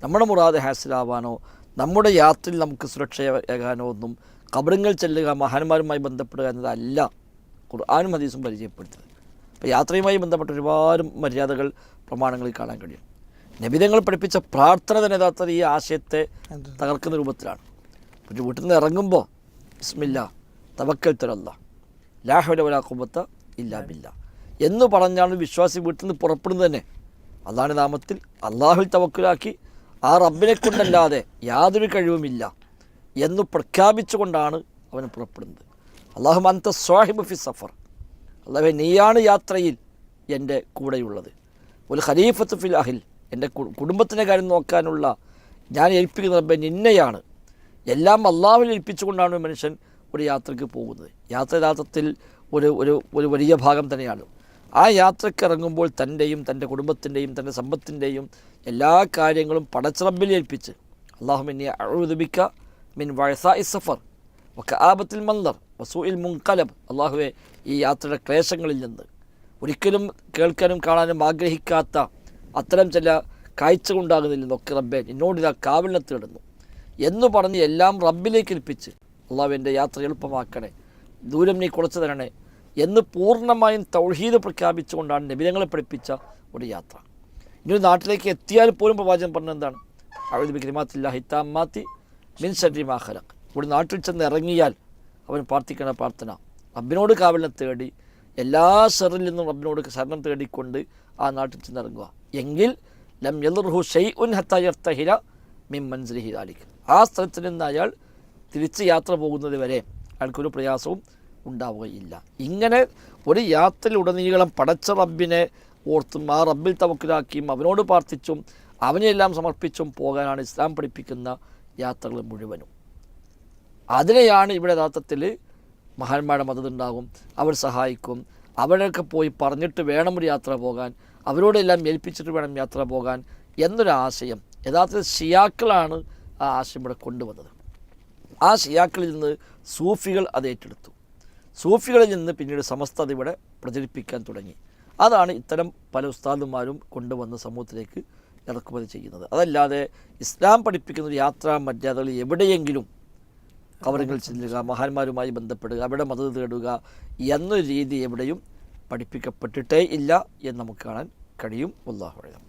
നമ്മുടെ മുറാദ് ഹാസിലാവാനോ നമ്മുടെ യാത്രയിൽ നമുക്ക് സുരക്ഷയാകാനോ ഒന്നും ഖബറുകൾ ചെല്ലുക, മഹാന്മാരുമായി ബന്ധപ്പെടുക എന്നതല്ല ഖുർആനും ഹദീസും പരിചയപ്പെടുത്തുന്നത്. അപ്പോൾ യാത്രയുമായി ബന്ധപ്പെട്ട ഒരുപാട് മര്യാദകൾ പ്രമാണങ്ങളിൽ കാണാൻ കഴിയും. നബിതങ്ങൾ പഠിപ്പിച്ച പ്രാർത്ഥന തന്നെ യഥാർത്ഥത്തിൽ ഈ ആശയത്തെ തകർക്കുന്ന രൂപത്തിലാണ്. ഒരു വീട്ടിൽ നിന്ന് ഇറങ്ങുമ്പോൾ ബിസ്മില്ലാ തവക്കൽതു അലല്ലാഹ് ലാ ഹൗല വലാ ഖുവത ഇല്ലാ ബില്ലാഹ് എന്ന് പറഞ്ഞാണ് വിശ്വാസി വീട്ടിൽ നിന്ന് പുറപ്പെടുന്നത് തന്നെ. അള്ളാഹുവിൻ്റെ നാമത്തിൽ അള്ളാഹുവിൽ തവക്കുലാക്കി ആ റബ്ബിനെ കൊണ്ടല്ലാതെ യാതൊരു കഴിവുമില്ല എന്ന് പ്രഖ്യാപിച്ചുകൊണ്ടാണ് അവൻ പുറപ്പെടുന്നത്. അല്ലാഹുമ്മ അൻത സ്വാഹിബു ഫി സഫർ, അല്ലാഹുവേ നീയാണ് യാത്രയിൽ എൻ്റെ കൂടെയുള്ളത്. ഒരു ഖലീഫത്ത് ഫിൽ അഹിൽ, എൻ്റെ കുടുംബത്തിൻ്റെ കാര്യം നോക്കാനുള്ള ഞാൻ ഏൽപ്പിക്കുന്ന റബ്ബേ നിന്നെയാണ്. എല്ലാം അള്ളാഹുവിൽ ഏൽപ്പിച്ചുകൊണ്ടാണ് മനുഷ്യൻ ഒരു യാത്രയ്ക്ക് പോകുന്നത്. യാത്ര യഥാർത്ഥത്തിൽ ഒരു വലിയ ഭാഗം തന്നെയാണ്. ആ യാത്രയ്ക്ക് ഇറങ്ങുമ്പോൾ തൻ്റെയും തൻ്റെ കുടുംബത്തിൻ്റെയും തൻ്റെ സമ്പത്തിൻ്റെയും എല്ലാ കാര്യങ്ങളും പടച്ചറബിൽ ഏൽപ്പിച്ച് അല്ലാഹുമ്മ ഇന്നി അഊദു ബിക മിൻ വഅസാഇ സഫർ വകആബത്തിൽ മൻദർ വസൂഇൽ മുൻഖലബ്, അല്ലാഹുവേ ഈ യാത്രയുടെ ക്ലേശങ്ങളിൽ നിന്ന്, ഒരിക്കലും കേൾക്കാനും കാണാനും ആഗ്രഹിക്കാത്ത അത്തരം ചില കാഴ്ചകളുണ്ടാകുന്നതിൽ നിന്നൊക്കെ റബ്ബേ എന്നോടിതാ കാവലിനെ തേടുന്നു എന്ന് പറഞ്ഞ് എല്ലാം റബ്ബിലേക്ക് ഏൽപ്പിച്ച് അല്ലാഹു എൻ്റെ യാത്ര എളുപ്പമാക്കണേ, ദൂരം നീ കുറച്ച് തരണേ എന്ന് പൂർണ്ണമായും തൗഹീദ് പ്രഖ്യാപിച്ചുകൊണ്ടാണ് നബിതങ്ങളെ പഠിപ്പിച്ച ഒരു യാത്ര. ഇനി നാട്ടിലേക്ക് എത്തിയാൽ പോലും പ്രവാചകൻ പറഞ്ഞത് എന്താണ്? അഊദു ബികലിമാത്തില്ലാഹി താമ്മാത്തി മിൻ ശർരി മാ ഖലഖ്. ഇവിടെ നാട്ടിൽ ചെന്ന് ഇറങ്ങിയാൽ അവൻ പ്രാർത്ഥിക്കുന്ന പ്രാർത്ഥന റബ്ബിനോട് കാവലിനെ തേടി എല്ലാ ഷർറിൽ നിന്നും റബ്ബിനോട് ശരണം തേടിക്കൊണ്ട് ആ നാട്ടിൽ ചെന്നിറങ്ങുക. എങ്കിൽ ലം യദുർഹു ഷൈഉൻ ഹത്താ യർതഹില മിൻ മൻസിലിഹി ദാലിക്. ആ സ്ഥലത്ത് നിന്ന് അയാൾ തിരിച്ച് യാത്ര പോകുന്നത് വരെ അയാൾക്കൊരു പ്രയാസവും ഉണ്ടാവുകയില്ല. ഇങ്ങനെ ഒരു യാത്രയിലുടനീളം പടച്ച റബ്ബിനെ ഓർത്തും ആ റബ്ബിൽ തവക്കുലാക്കിയും അവനോട് പ്രാർത്ഥിച്ചും അവനെല്ലാം സമർപ്പിച്ചും പോകാനാണ് ഇസ്ലാം പഠിപ്പിക്കുന്ന യാത്രകൾ മുഴുവനും. അതിനെയാണ് ഇവിടെ യഥാർത്ഥത്തിൽ മഹാന്മാരുടെ മദത് ഉണ്ടാകും, അവർ സഹായിക്കും, അവരൊക്കെ പോയി പറഞ്ഞിട്ട് വേണം ഒരു യാത്ര പോകാൻ, അവരോടെല്ലാം ഏൽപ്പിച്ചിട്ട് വേണം യാത്ര പോകാൻ എന്നൊരാശയം യഥാർത്ഥത്തിൽ ഷിയാക്കളാണ് ആ ആശയം ഇവിടെ കൊണ്ടുവന്നത്. ആ ഷിയാക്കളിൽ നിന്ന് സൂഫികൾ അത് ഏറ്റെടുത്തു. സൂഫികളിൽ നിന്ന് പിന്നീട് സമസ്ത അതിവിടെ പ്രചരിപ്പിക്കാൻ തുടങ്ങി. അതാണ് ഇത്തരം പല ഉസ്താദുമാരും കൊണ്ടുവന്ന് സമൂഹത്തിലേക്ക് ഇറക്കുമതി ചെയ്യുന്നത്. അതല്ലാതെ ഇസ്ലാം പഠിപ്പിക്കുന്ന ഒരു യാത്രാ മര്യാദകൾ എവിടെയെങ്കിലും ഖബറുകളിൽ ചെല്ലുക, മഹാന്മാരുമായി ബന്ധപ്പെടുക, അവിടെ മദത് തേടുക എന്നൊരു രീതി എവിടെയും പഠിപ്പിക്കപ്പെട്ടിട്ടേ ഇല്ല എന്ന് നമുക്ക് കാണാൻ കഴിയും. വല്ലാഹു അഅലം.